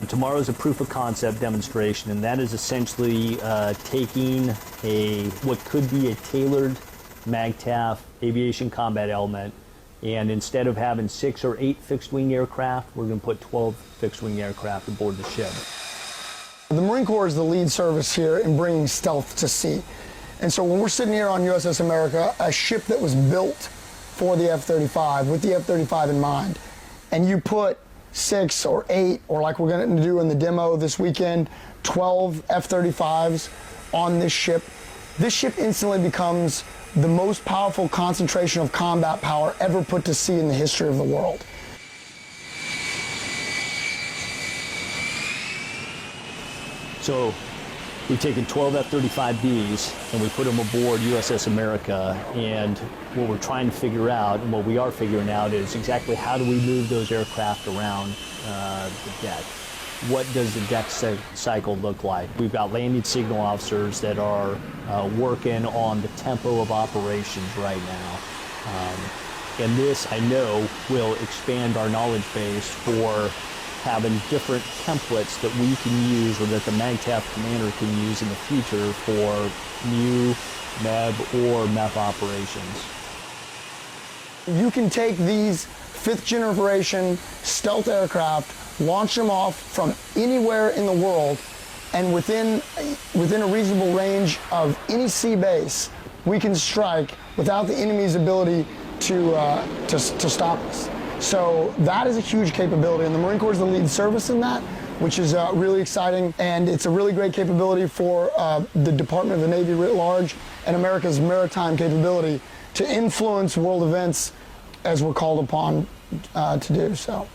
Tomorrow is a proof of concept demonstration, and that is essentially taking what could be a tailored MAGTF aviation combat element, and instead of having 6 or 8 fixed-wing aircraft, we're going to put 12 fixed-wing aircraft aboard the ship. The Marine Corps is the lead service here in bringing stealth to sea. And so when we're sitting here on USS America, a ship that was built for the F-35, with the F-35 in mind, and you put 6 or 8, or like we're going to do in the demo this weekend, 12 F-35s on this ship instantly becomes the most powerful concentration of combat power ever put to sea in the history of the world. So we've taken 12 F-35Bs and we put them aboard USS America, and what we're trying to figure out, and what we are figuring out, is exactly how do we move those aircraft around the deck. What does the deck cycle look like? We've got landing signal officers that are working on the tempo of operations right now. And this, I know, will expand our knowledge base for having different templates that we can use, or that the MAGTF commander can use in the future for new MEB or MEF operations. You can take these 5th generation stealth aircraft, launch them off from anywhere in the world, and within a reasonable range of any sea base, we can strike without the enemy's ability to stop us. So that is a huge capability, and the Marine Corps is the lead service in that, which is really exciting, and it's a really great capability for the Department of the Navy writ large and America's maritime capability to influence world events as we're called upon to do so.